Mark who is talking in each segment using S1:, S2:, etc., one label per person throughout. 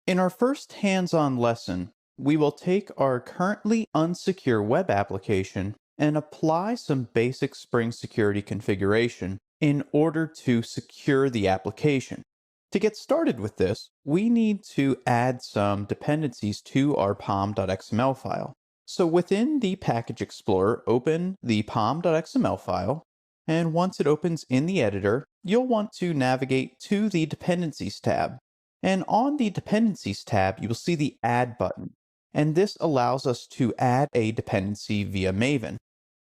S1: In our first hands-on lesson, we will take our currently unsecure web application and apply some basic Spring Security configuration in order to secure the application. To get started with this, we need to add some dependencies to our pom.xml file. So within the Package Explorer, open the pom.xml file, and once it opens in the editor, you'll want to navigate to the Dependencies tab. And on the Dependencies tab, you will see the Add button. And this allows us to add a dependency via Maven.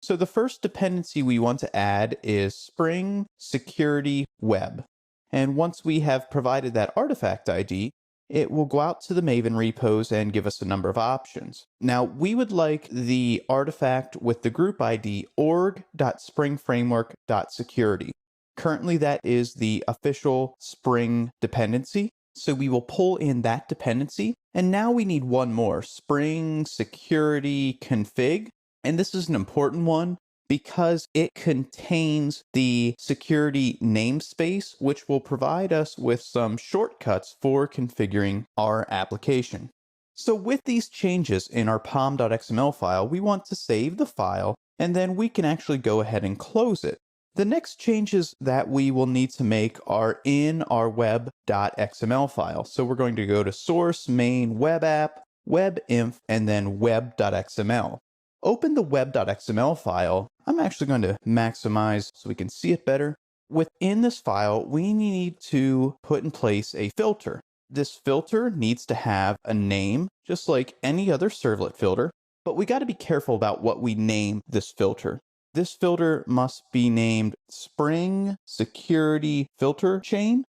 S1: So the first dependency we want to add is Spring Security Web. And once we have provided that artifact ID, it will go out to the Maven repos and give us a number of options. Now, we would like the artifact with the group ID org.springframework.security. Currently, that is the official Spring dependency. So we will pull in that dependency. And now we need one more, Spring Security Config. And this is an important one because it contains the security namespace, which will provide us with some shortcuts for configuring our application. So with these changes in our pom.xml file, we want to save the file, and then we can actually go ahead and close it. The next changes that we will need to make are in our web.xml file. So we're going to go to source, main, web app, webinf, and then web.xml. Open the web.xml file. I'm actually going to maximize so we can see it better. Within this file, we need to put in place a filter. This filter needs to have a name, just like any other servlet filter, but we got to be careful about what we name this filter. This filter must be named Spring Security Filter Chain.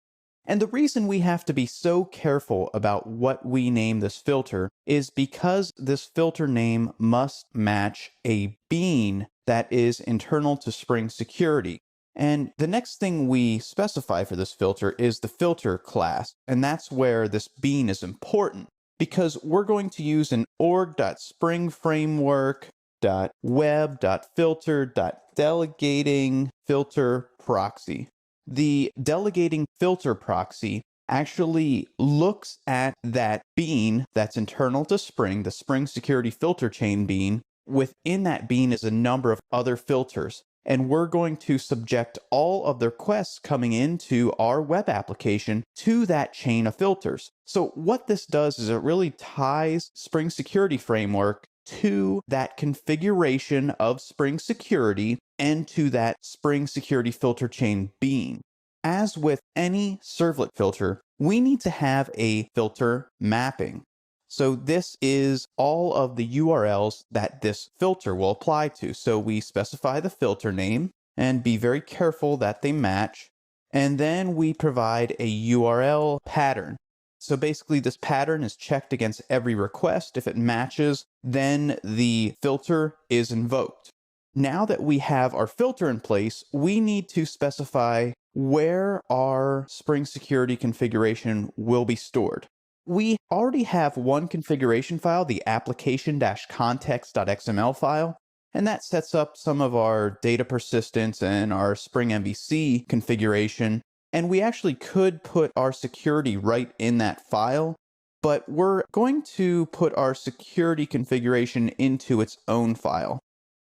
S1: And the reason we have to be so careful about what we name this filter is because this filter name must match a bean that is internal to Spring Security. And the next thing we specify for this filter is the filter class. And that's where this bean is important because we're going to use an org.springframework.web.filter.delegating filter proxy. The delegating filter proxy actually looks at that bean that's internal to Spring, the Spring Security Filter Chain bean. Within that bean is a number of other filters, and we're going to subject all of the requests coming into our web application to that chain of filters. So what this does is it really ties Spring Security Framework to that configuration of Spring Security and to that Spring Security Filter Chain bean. As with any servlet filter, we need to have a filter mapping. So this is all of the URLs that this filter will apply to. So we specify the filter name and be very careful that they match. And then we provide a URL pattern. So basically this pattern is checked against every request. If it matches, then the filter is invoked. Now that we have our filter in place, we need to specify where our Spring Security configuration will be stored. We already have one configuration file, the application-context.xml file, and that sets up some of our data persistence and our Spring MVC configuration. And we actually could put our security right in that file, but we're going to put our security configuration into its own file.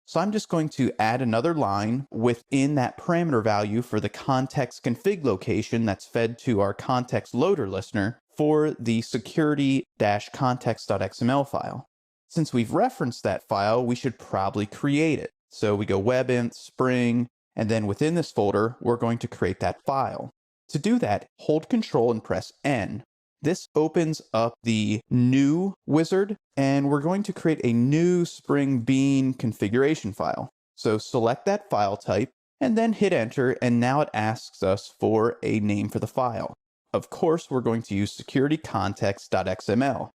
S1: So I'm just going to add another line within that parameter value for the context config location that's fed to our context loader listener for the security-context.xml file. Since we've referenced that file, we should probably create it. So we go webinf, spring, and then within this folder, we're going to create that file. To do that, hold Control and press N. This opens up the new wizard, and we're going to create a new Spring Bean configuration file. So select that file type, and then hit enter, and now it asks us for a name for the file. Of course, we're going to use security-context.xml.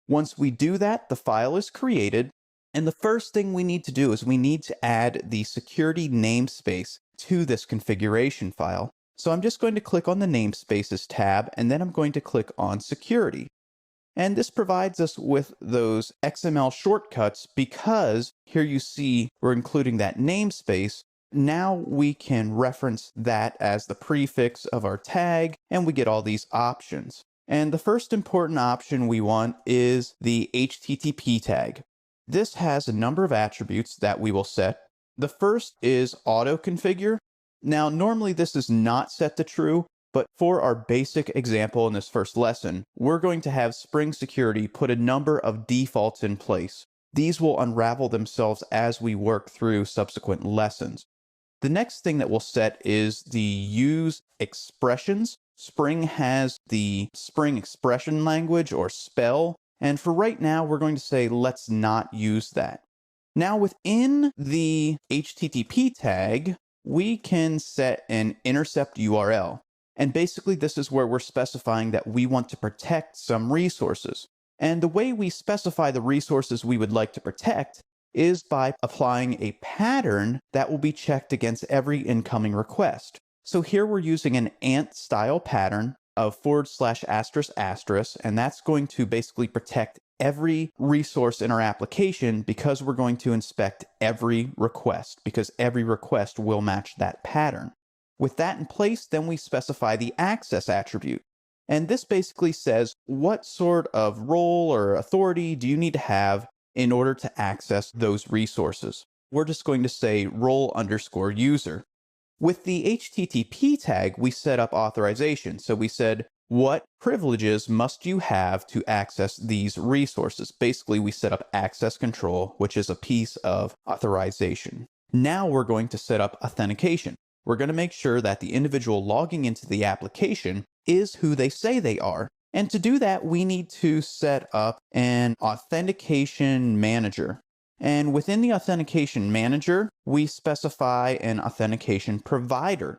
S1: Once we do that, the file is created, and the first thing we need to do is we need to add the security namespace to this configuration file. So I'm just going to click on the namespaces tab, and then I'm going to click on security. And this provides us with those XML shortcuts because here you see we're including that namespace. Now we can reference that as the prefix of our tag, and we get all these options. And the first important option we want is the HTTP tag. This has a number of attributes that we will set. The first is auto configure. Now, normally this is not set to true, but for our basic example in this first lesson, we're going to have Spring Security put a number of defaults in place. These will unravel themselves as we work through subsequent lessons. The next thing that we'll set is the use expressions. Spring has the Spring expression language or spell, and for right now, we're going to say let's not use that. Now within the HTTP tag, we can set an intercept URL. And basically this is where we're specifying that we want to protect some resources. And the way we specify the resources we would like to protect is by applying a pattern that will be checked against every incoming request. So here we're using an ant style pattern of / ***, and that's going to basically protect every resource in our application because we're going to inspect every request, because every request will match that pattern. With that in place, then we specify the access attribute. And this basically says what sort of role or authority do you need to have in order to access those resources. We're just going to say role_user. With the HTTP tag, we set up authorization. So we said, what privileges must you have to access these resources? Basically, we set up access control, which is a piece of authorization. Now we're going to set up authentication. We're going to make sure that the individual logging into the application is who they say they are. And to do that, we need to set up an authentication manager. And within the authentication manager, we specify an authentication provider.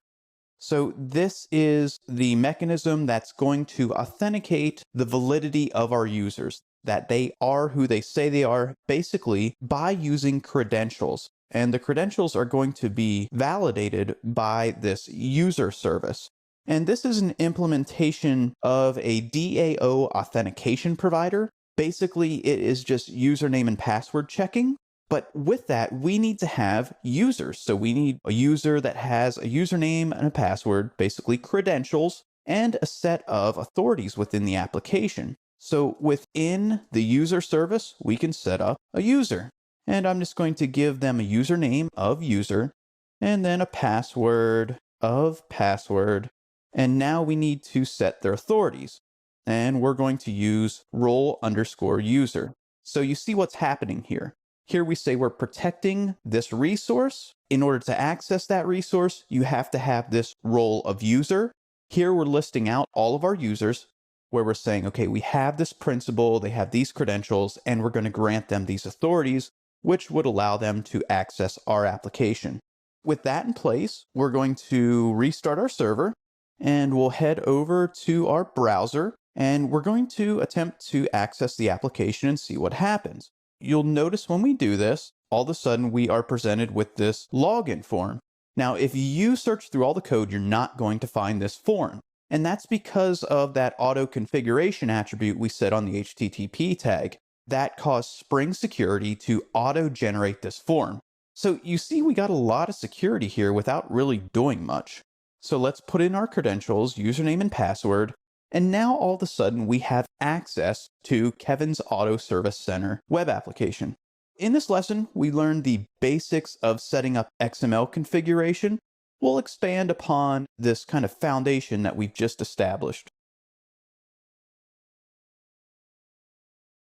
S1: So this is the mechanism that's going to authenticate the validity of our users, that they are who they say they are, basically by using credentials. And the credentials are going to be validated by this user service. And this is an implementation of a DAO authentication provider. Basically, it is just username and password checking. But with that, we need to have users. So we need a user that has a username and a password, basically credentials, and a set of authorities within the application. So within the user service, we can set up a user. And I'm just going to give them a username of user, and then a password of password. And now we need to set their authorities. And we're going to use role_user. So you see what's happening here. Here we say we're protecting this resource. In order to access that resource, you have to have this role of user. Here we're listing out all of our users where we're saying, okay, we have this principal, they have these credentials, and we're going to grant them these authorities, which would allow them to access our application. With that in place, we're going to restart our server, and we'll head over to our browser, and we're going to attempt to access the application and see what happens. You'll notice when we do this, all of a sudden we are presented with this login form. Now, if you search through all the code, you're not going to find this form. And that's because of that auto configuration attribute we set on the HTTP tag. That caused Spring Security to auto-generate this form. So you see we got a lot of security here without really doing much. So let's put in our credentials, username and password, and now all of a sudden we have access to Kevin's Auto Service Center web application. In this lesson, we learned the basics of setting up XML configuration. We'll expand upon this kind of foundation that we've just established.